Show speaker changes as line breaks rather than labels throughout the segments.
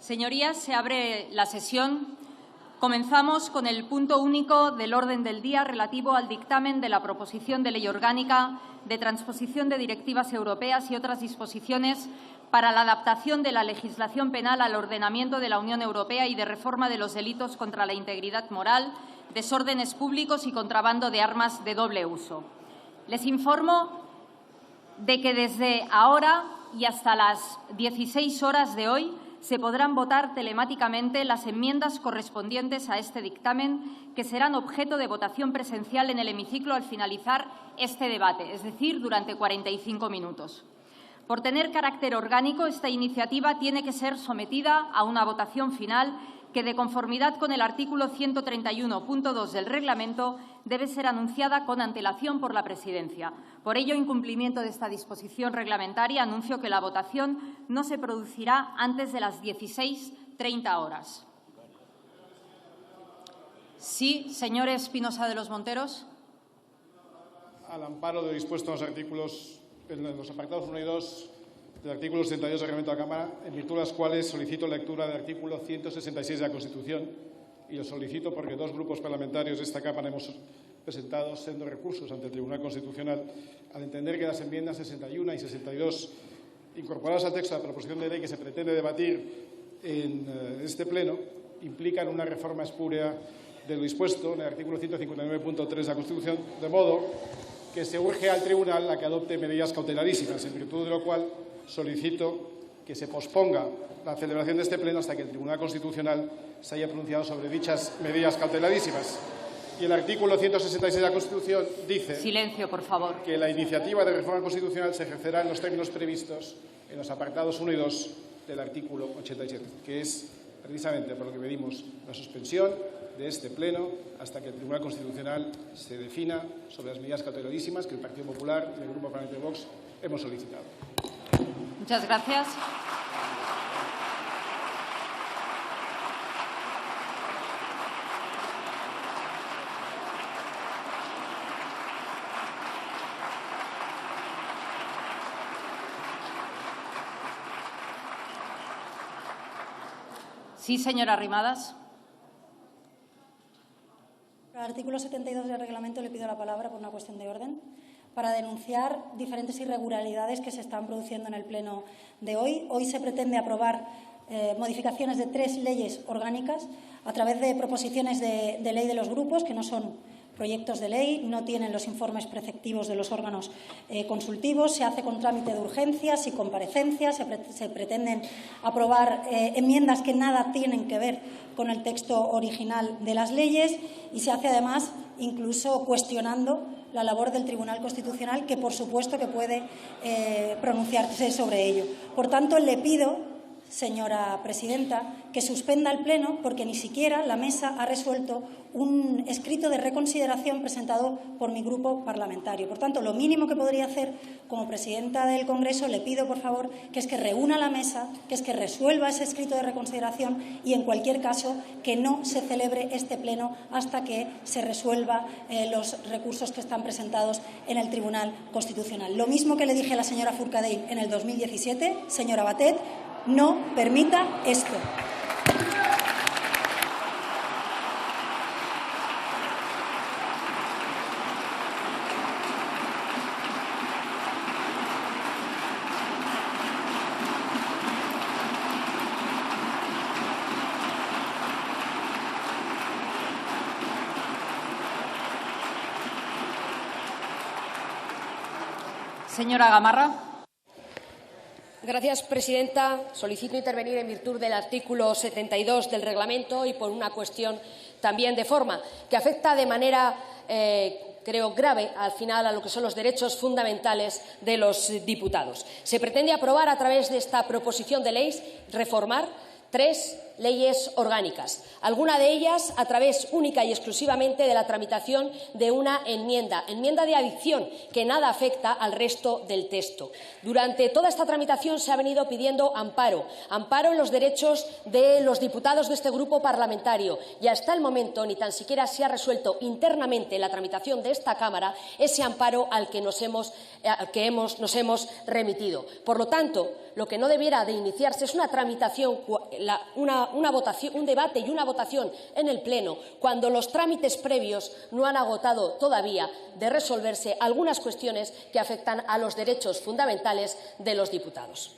Señorías, se abre la sesión. Comenzamos con el punto único del orden del día relativo al dictamen de la proposición de ley orgánica de transposición de directivas europeas y otras disposiciones para la adaptación de la legislación penal al ordenamiento de la Unión Europea y de reforma de los delitos contra la integridad moral, desórdenes públicos y contrabando de armas de doble uso. Les informo de que desde ahora y hasta las 16 horas de hoy se podrán votar telemáticamente las enmiendas correspondientes a este dictamen, que serán objeto de votación presencial en el hemiciclo al finalizar este debate, es decir, durante 45 minutos. Por tener carácter orgánico, esta iniciativa tiene que ser sometida a una votación final que, de conformidad con el artículo 131.2 del Reglamento, debe ser anunciada con antelación por la Presidencia. Por ello, en cumplimiento de esta disposición reglamentaria, anuncio que la votación no se producirá antes de las 16:30 horas. Sí, señor Espinosa de los Monteros.
Al amparo de lo dispuesto en los apartados 1 y 2 del artículo 62 del Reglamento de la Cámara, en virtud de las cuales solicito lectura del artículo 166 de la Constitución, y lo solicito porque dos grupos parlamentarios de esta Cámara hemos presentado sendos recursos ante el Tribunal Constitucional al entender que las enmiendas 61 y 62 incorporadas al texto de la proposición de ley que se pretende debatir en este Pleno implican una reforma espúrea de lo dispuesto en el artículo 159.3 de la Constitución, de modo que se urge al Tribunal a que adopte medidas cautelarísimas, en virtud de lo cual solicito que se posponga la celebración de este Pleno hasta que el Tribunal Constitucional se haya pronunciado sobre dichas medidas cautelarísimas. Y el artículo 166 de la Constitución dice
silencio, por favor,
que la iniciativa de reforma constitucional se ejercerá en los términos previstos en los apartados 1 y 2 del artículo 87, que es precisamente por lo que pedimos la suspensión de este Pleno hasta que el Tribunal Constitucional se defina sobre las medidas cautelarísimas que el Partido Popular y el Grupo Parlamentario de Vox hemos solicitado.
Muchas gracias. Sí, señora Arrimadas.
Al artículo 72 del Reglamento le pido la palabra por una cuestión de orden para denunciar diferentes irregularidades que se están produciendo en el Pleno de hoy. Hoy se pretende aprobar modificaciones de 3 leyes orgánicas a través de proposiciones de ley de los grupos, que no son proyectos de ley, no tienen los informes preceptivos de los órganos consultivos, se hace con trámite de urgencias y comparecencias, se pretenden aprobar enmiendas que nada tienen que ver con el texto original de las leyes y se hace además incluso cuestionando la labor del Tribunal Constitucional, que por supuesto que puede pronunciarse sobre ello. Por tanto, le pido, señora presidenta, que suspenda el Pleno porque ni siquiera la Mesa ha resuelto un escrito de reconsideración presentado por mi grupo parlamentario. Por tanto, lo mínimo que podría hacer como presidenta del Congreso, le pido, por favor, que es que reúna la Mesa, que es que resuelva ese escrito de reconsideración y, en cualquier caso, que no se celebre este Pleno hasta que se resuelva los recursos que están presentados en el Tribunal Constitucional. Lo mismo que le dije a la señora Forcadell en el 2017, señora Batet, no permita esto.
Señora Gamarra.
Gracias, presidenta. Solicito intervenir en virtud del artículo 72 del Reglamento y por una cuestión también de forma que afecta de manera, creo, grave al final a lo que son los derechos fundamentales de los diputados. Se pretende aprobar a través de esta proposición de ley reformar 3 leyes orgánicas, alguna de ellas a través única y exclusivamente de la tramitación de una enmienda de adición que nada afecta al resto del texto. Durante toda esta tramitación se ha venido pidiendo amparo en los derechos de los diputados de este grupo parlamentario y hasta el momento ni tan siquiera se ha resuelto internamente en la tramitación de esta Cámara ese amparo al que nos hemos remitido. Por lo tanto, lo que no debiera de iniciarse es una tramitación, un debate y una votación en el Pleno cuando los trámites previos no han agotado todavía de resolverse algunas cuestiones que afectan a los derechos fundamentales de los diputados.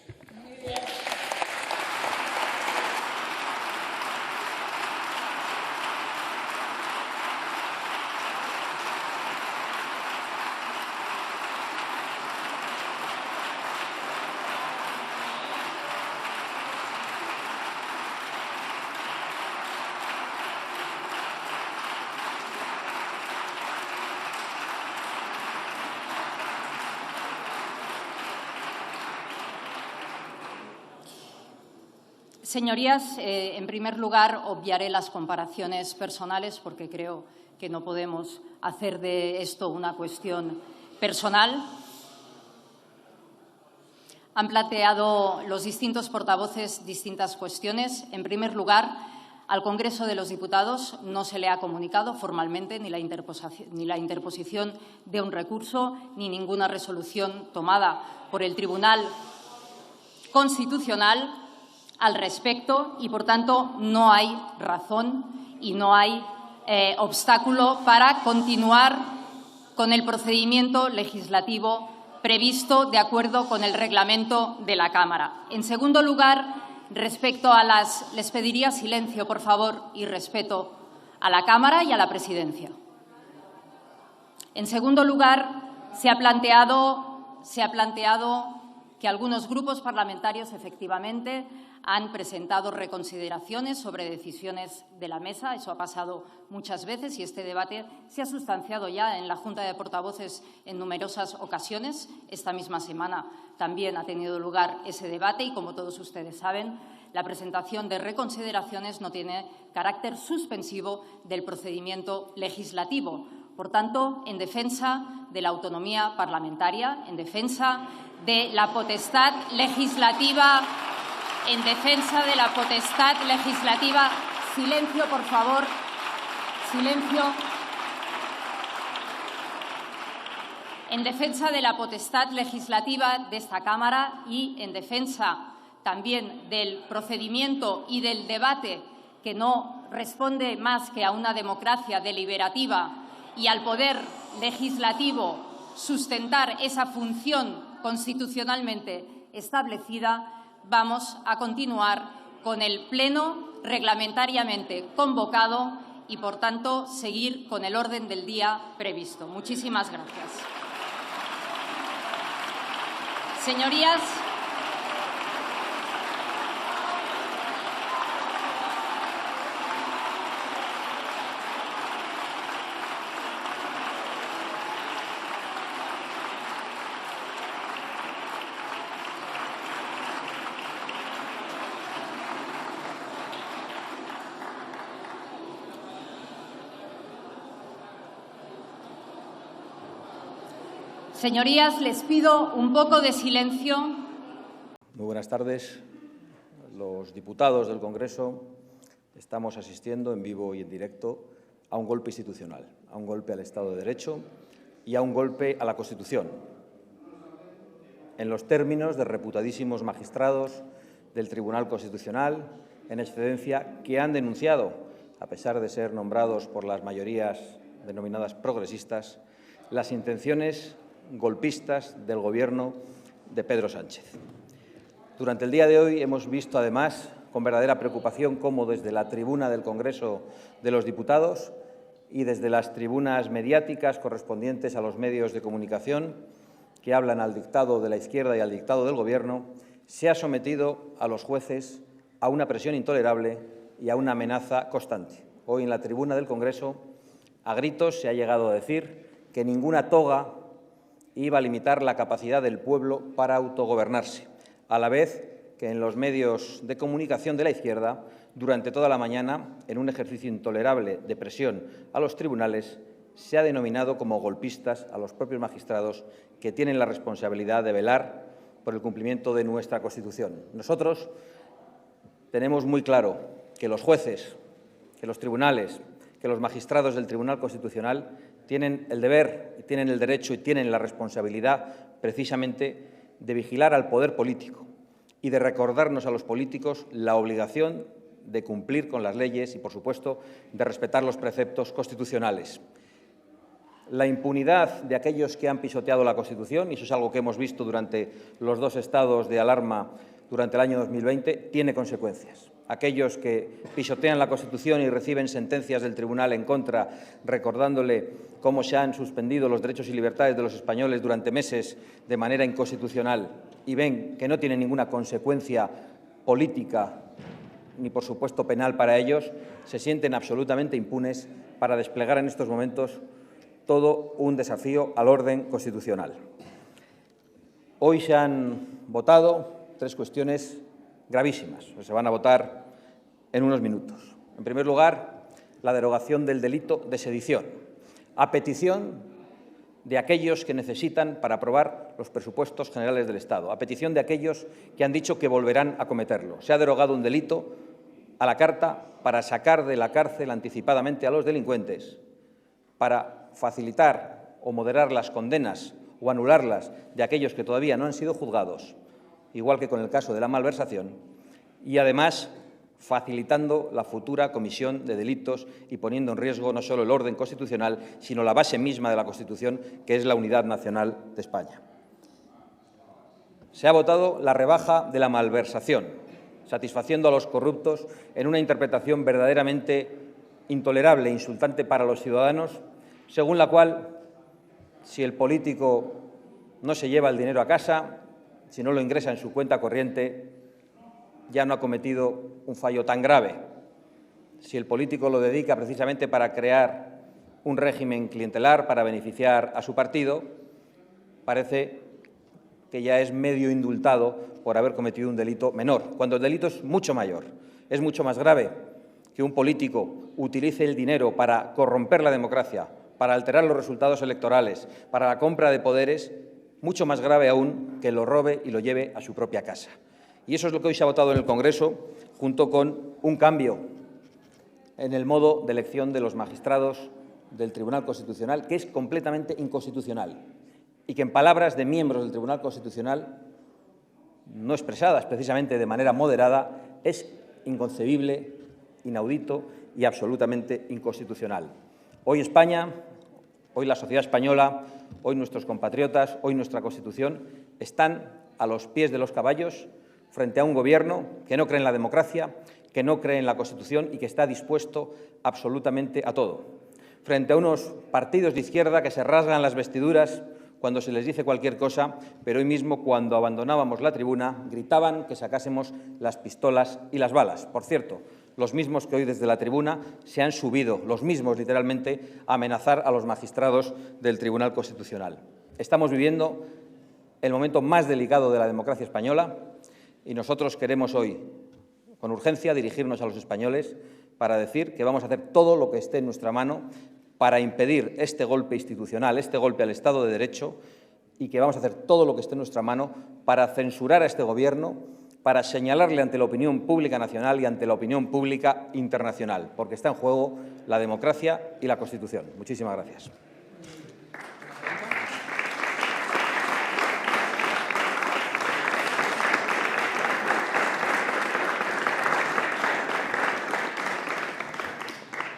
Señorías, en primer lugar, obviaré las comparaciones personales porque creo que no podemos hacer de esto una cuestión personal. Han planteado los distintos portavoces distintas cuestiones. En primer lugar, al Congreso de los Diputados no se le ha comunicado formalmente ni la interposición de un recurso ni ninguna resolución tomada por el Tribunal Constitucional al respecto y, por tanto, no hay razón y no hay obstáculo para continuar con el procedimiento legislativo previsto de acuerdo con el reglamento de la Cámara. En segundo lugar, respecto a les pediría silencio, por favor, y respeto a la Cámara y a la Presidencia. En segundo lugar, se ha planteado que algunos grupos parlamentarios, efectivamente, han presentado reconsideraciones sobre decisiones de la mesa. Eso ha pasado muchas veces y este debate se ha sustanciado ya en la Junta de Portavoces en numerosas ocasiones. Esta misma semana también ha tenido lugar ese debate y, como todos ustedes saben, la presentación de reconsideraciones no tiene carácter suspensivo del procedimiento legislativo. Por tanto, en defensa de la autonomía parlamentaria, en defensa de la potestad legislativa, silencio, por favor, silencio. En defensa de la potestad legislativa de esta Cámara y en defensa también del procedimiento y del debate que no responde más que a una democracia deliberativa y al poder legislativo sustentar esa función constitucionalmente establecida, vamos a continuar con el pleno reglamentariamente convocado y, por tanto, seguir con el orden del día previsto. Muchísimas gracias. Señorías, les pido un poco de silencio.
Muy buenas tardes. Los diputados del Congreso estamos asistiendo en vivo y en directo a un golpe institucional, a un golpe al Estado de Derecho y a un golpe a la Constitución, en los términos de reputadísimos magistrados del Tribunal Constitucional en excedencia que han denunciado, a pesar de ser nombrados por las mayorías denominadas progresistas, las intenciones golpistas del Gobierno de Pedro Sánchez. Durante el día de hoy hemos visto, además, con verdadera preocupación, cómo desde la tribuna del Congreso de los Diputados y desde las tribunas mediáticas correspondientes a los medios de comunicación que hablan al dictado de la izquierda y al dictado del Gobierno, se ha sometido a los jueces a una presión intolerable y a una amenaza constante. Hoy, en la tribuna del Congreso, a gritos se ha llegado a decir que ninguna toga iba a limitar la capacidad del pueblo para autogobernarse, a la vez que en los medios de comunicación de la izquierda, durante toda la mañana, en un ejercicio intolerable de presión a los tribunales, se ha denominado como golpistas a los propios magistrados que tienen la responsabilidad de velar por el cumplimiento de nuestra Constitución. Nosotros tenemos muy claro que los jueces, que los tribunales, que los magistrados del Tribunal Constitucional tienen el deber, tienen el derecho y tienen la responsabilidad precisamente de vigilar al poder político y de recordarnos a los políticos la obligación de cumplir con las leyes y, por supuesto, de respetar los preceptos constitucionales. La impunidad de aquellos que han pisoteado la Constitución, y eso es algo que hemos visto durante los 2 estados de alarma durante el año 2020, tiene consecuencias. Aquellos que pisotean la Constitución y reciben sentencias del tribunal en contra, recordándole cómo se han suspendido los derechos y libertades de los españoles durante meses de manera inconstitucional y ven que no tiene ninguna consecuencia política ni, por supuesto, penal para ellos, se sienten absolutamente impunes para desplegar en estos momentos todo un desafío al orden constitucional. Hoy se han votado 3 cuestiones gravísimas, que se van a votar en unos minutos. En primer lugar, la derogación del delito de sedición, a petición de aquellos que necesitan para aprobar los presupuestos generales del Estado, a petición de aquellos que han dicho que volverán a cometerlo. Se ha derogado un delito a la carta para sacar de la cárcel anticipadamente a los delincuentes, para facilitar o moderar las condenas o anularlas de aquellos que todavía no han sido juzgados, igual que con el caso de la malversación, y además facilitando la futura comisión de delitos y poniendo en riesgo no solo el orden constitucional, sino la base misma de la Constitución, que es la unidad nacional de España. Se ha votado la rebaja de la malversación, satisfaciendo a los corruptos en una interpretación verdaderamente intolerable e insultante para los ciudadanos, según la cual, si el político no se lleva el dinero a casa, si no lo ingresa en su cuenta corriente, ya no ha cometido un fallo tan grave. Si el político lo dedica precisamente para crear un régimen clientelar, para beneficiar a su partido, parece que ya es medio indultado por haber cometido un delito menor, cuando el delito es mucho mayor. Es mucho más grave que un político utilice el dinero para corromper la democracia, para alterar los resultados electorales, para la compra de poderes, mucho más grave aún que lo robe y lo lleve a su propia casa. Y eso es lo que hoy se ha votado en el Congreso, junto con un cambio en el modo de elección de los magistrados del Tribunal Constitucional, que es completamente inconstitucional y que, en palabras de miembros del Tribunal Constitucional, no expresadas precisamente de manera moderada, es inconcebible, inaudito y absolutamente inconstitucional. Hoy España, hoy la sociedad española, hoy nuestros compatriotas, hoy nuestra Constitución están a los pies de los caballos frente a un Gobierno que no cree en la democracia, que no cree en la Constitución y que está dispuesto absolutamente a todo. Frente a unos partidos de izquierda que se rasgan las vestiduras cuando se les dice cualquier cosa, pero hoy mismo, cuando abandonábamos la tribuna, gritaban que sacásemos las pistolas y las balas. Por cierto, los mismos que hoy desde la tribuna se han subido, los mismos literalmente, a amenazar a los magistrados del Tribunal Constitucional. Estamos viviendo el momento más delicado de la democracia española y nosotros queremos hoy, con urgencia, dirigirnos a los españoles para decir que vamos a hacer todo lo que esté en nuestra mano para impedir este golpe institucional, este golpe al Estado de Derecho, y que vamos a hacer todo lo que esté en nuestra mano para censurar a este Gobierno, para señalarle ante la opinión pública nacional y ante la opinión pública internacional, porque está en juego la democracia y la Constitución. Muchísimas gracias.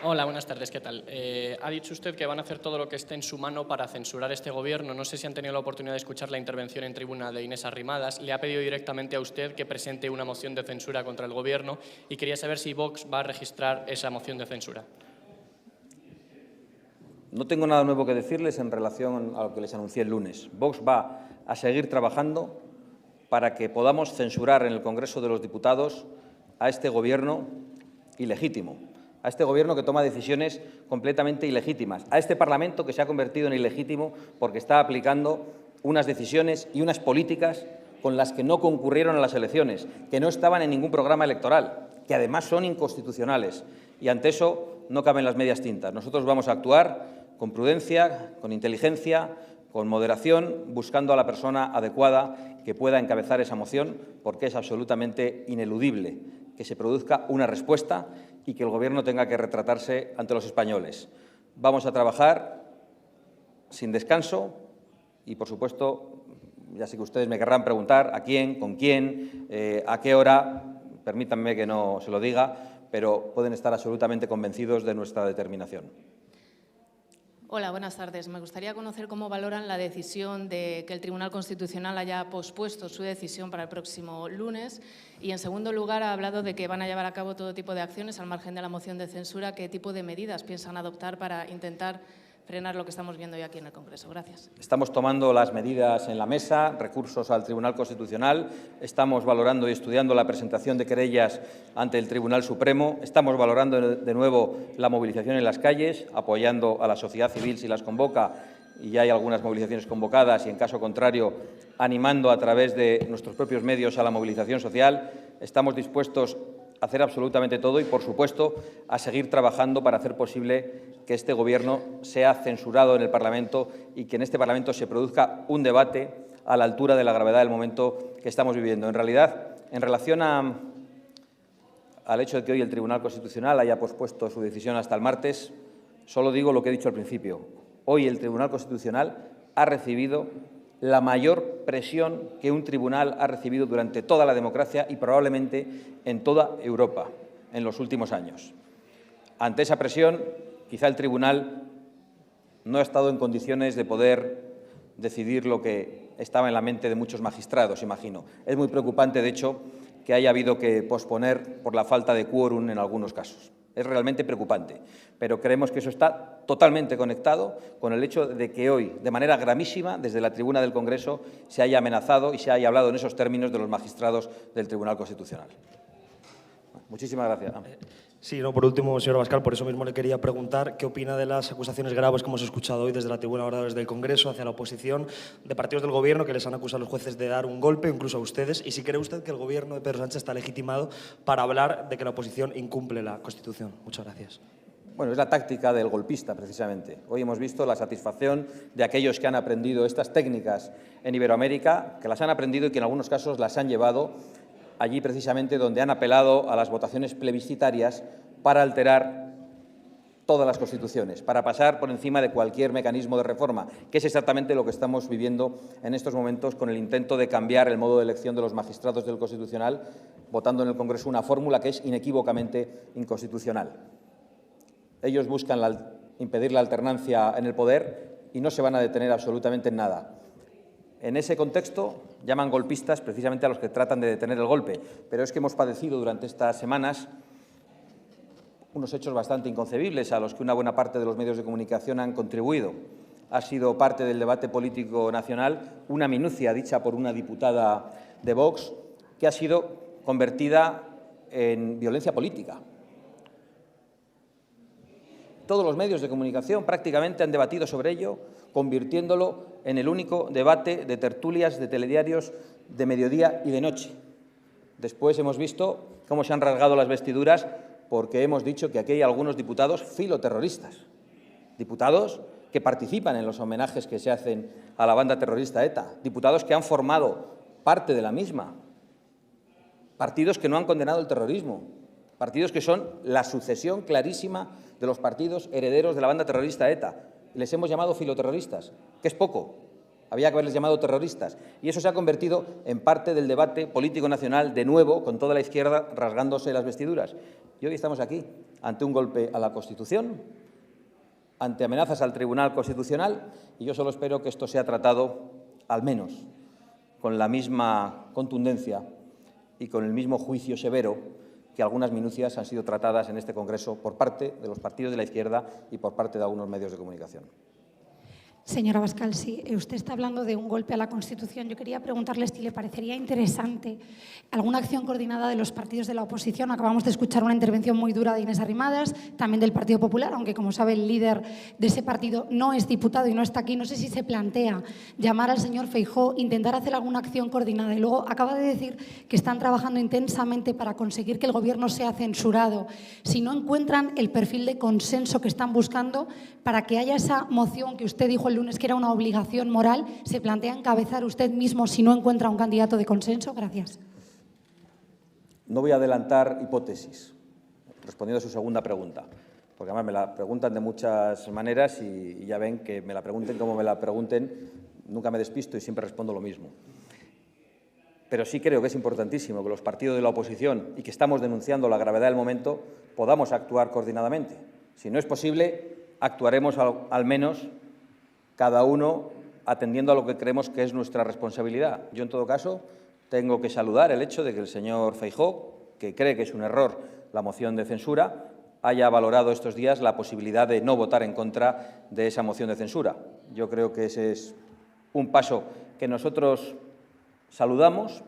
Hola, buenas tardes, ¿qué tal? Ha dicho usted que van a hacer todo lo que esté en su mano para censurar este Gobierno. No sé si han tenido la oportunidad de escuchar la intervención en tribuna de Inés Arrimadas. Le ha pedido directamente a usted que presente una moción de censura contra el Gobierno y quería saber si Vox va a registrar esa moción de censura.
No tengo nada nuevo que decirles en relación a lo que les anuncié el lunes. Vox va a seguir trabajando para que podamos censurar en el Congreso de los Diputados a este Gobierno ilegítimo, a este Gobierno que toma decisiones completamente ilegítimas, a este Parlamento que se ha convertido en ilegítimo porque está aplicando unas decisiones y unas políticas con las que no concurrieron a las elecciones, que no estaban en ningún programa electoral, que además son inconstitucionales. Y ante eso no caben las medias tintas. Nosotros vamos a actuar con prudencia, con inteligencia, con moderación, buscando a la persona adecuada que pueda encabezar esa moción, porque es absolutamente ineludible que se produzca una respuesta y que el Gobierno tenga que retratarse ante los españoles. Vamos a trabajar sin descanso y, por supuesto, ya sé que ustedes me querrán preguntar a quién, con quién, a qué hora. Permítanme que no se lo diga, pero pueden estar absolutamente convencidos de nuestra determinación.
Hola, buenas tardes. Me gustaría conocer cómo valoran la decisión de que el Tribunal Constitucional haya pospuesto su decisión para el próximo lunes y, en segundo lugar, ha hablado de que van a llevar a cabo todo tipo de acciones al margen de la moción de censura. ¿Qué tipo de medidas piensan adoptar para intentar frenar lo que estamos viendo hoy aquí en el Congreso? Gracias.
Estamos tomando las medidas en la mesa, recursos al Tribunal Constitucional, estamos valorando y estudiando la presentación de querellas ante el Tribunal Supremo, estamos valorando de nuevo la movilización en las calles, apoyando a la sociedad civil si las convoca, y ya hay algunas movilizaciones convocadas, y en caso contrario, animando a través de nuestros propios medios a la movilización social. Estamos dispuestos a hacer absolutamente todo y, por supuesto, a seguir trabajando para hacer posible que este Gobierno sea censurado en el Parlamento y que en este Parlamento se produzca un debate a la altura de la gravedad del momento que estamos viviendo. En realidad, en relación al hecho de que hoy el Tribunal Constitucional haya pospuesto su decisión hasta el martes, solo digo lo que he dicho al principio. Hoy el Tribunal Constitucional ha recibido la mayor presión que un tribunal ha recibido durante toda la democracia y probablemente en toda Europa en los últimos años. Ante esa presión, quizá el tribunal no ha estado en condiciones de poder decidir lo que estaba en la mente de muchos magistrados, imagino. Es muy preocupante, de hecho, que haya habido que posponer por la falta de quórum en algunos casos. Es realmente preocupante, pero creemos que eso está totalmente conectado con el hecho de que hoy, de manera gravísima, desde la tribuna del Congreso, se haya amenazado y se haya hablado en esos términos de los magistrados del Tribunal Constitucional. Muchísimas gracias.
Sí, no, por último, señor Abascal, por eso mismo le quería preguntar qué opina de las acusaciones graves que hemos escuchado hoy desde la tribuna de oradores del Congreso hacia la oposición de partidos del Gobierno que les han acusado a los jueces de dar un golpe, incluso a ustedes, y si cree usted que el Gobierno de Pedro Sánchez está legitimado para hablar de que la oposición incumple la Constitución. Muchas gracias.
Bueno, es la táctica del golpista, precisamente. Hoy hemos visto la satisfacción de aquellos que han aprendido estas técnicas en Iberoamérica, que las han aprendido y que en algunos casos las han llevado allí precisamente donde han apelado a las votaciones plebiscitarias para alterar todas las constituciones, para pasar por encima de cualquier mecanismo de reforma, que es exactamente lo que estamos viviendo en estos momentos con el intento de cambiar el modo de elección de los magistrados del Constitucional, votando en el Congreso una fórmula que es inequívocamente inconstitucional. Ellos buscan impedir la alternancia en el poder y no se van a detener absolutamente en nada. En ese contexto llaman golpistas precisamente a los que tratan de detener el golpe, pero es que hemos padecido durante estas semanas unos hechos bastante inconcebibles a los que una buena parte de los medios de comunicación han contribuido. Ha sido parte del debate político nacional una minucia dicha por una diputada de Vox que ha sido convertida en violencia política. Todos los medios de comunicación prácticamente han debatido sobre ello, convirtiéndolo en el único debate de tertulias de telediarios de mediodía y de noche. Después hemos visto cómo se han rasgado las vestiduras porque hemos dicho que aquí hay algunos diputados filoterroristas, diputados que participan en los homenajes que se hacen a la banda terrorista ETA, diputados que han formado parte de la misma, partidos que no han condenado el terrorismo, partidos que son la sucesión clarísima de los partidos herederos de la banda terrorista ETA. Y les hemos llamado filoterroristas, que es poco. Había que haberles llamado terroristas. Y eso se ha convertido en parte del debate político nacional, de nuevo, con toda la izquierda rasgándose las vestiduras. Y hoy estamos aquí, ante un golpe a la Constitución, ante amenazas al Tribunal Constitucional, y yo solo espero que esto sea tratado, al menos, con la misma contundencia y con el mismo juicio severo que algunas minucias han sido tratadas en este Congreso por parte de los partidos de la izquierda y por parte de algunos medios de comunicación.
Señora Abascal, sí, usted está hablando de un golpe a la Constitución. Yo quería preguntarle si le parecería interesante alguna acción coordinada de los partidos de la oposición. Acabamos de escuchar una intervención muy dura de Inés Arrimadas, también del Partido Popular, aunque, como sabe, el líder de ese partido no es diputado y no está aquí. No sé si se plantea llamar al señor Feijóo, intentar hacer alguna acción coordinada. Y luego acaba de decir que están trabajando intensamente para conseguir que el Gobierno sea censurado. Si no encuentran el perfil de consenso que están buscando para que haya esa moción que usted dijo el lunes que era una obligación moral, ¿se plantea encabezar usted mismo si no encuentra un candidato de consenso? Gracias.
No voy a adelantar hipótesis, respondiendo a su segunda pregunta, porque además me la preguntan de muchas maneras y ya ven que me la pregunten como me la pregunten, nunca me despisto y siempre respondo lo mismo. Pero sí creo que es importantísimo que los partidos de la oposición, y que estamos denunciando la gravedad del momento, podamos actuar coordinadamente. Si no es posible, actuaremos al menos cada uno atendiendo a lo que creemos que es nuestra responsabilidad. Yo, en todo caso, tengo que saludar el hecho de que el señor Feijóo, que cree que es un error la moción de censura, haya valorado estos días la posibilidad de no votar en contra de esa moción de censura. Yo creo que ese es un paso que nosotros saludamos.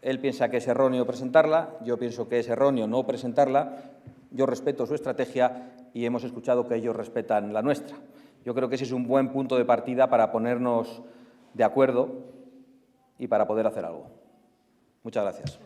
Él piensa que es erróneo presentarla, yo pienso que es erróneo no presentarla. Yo respeto su estrategia y hemos escuchado que ellos respetan la nuestra. Yo creo que ese es un buen punto de partida para ponernos de acuerdo y para poder hacer algo. Muchas gracias.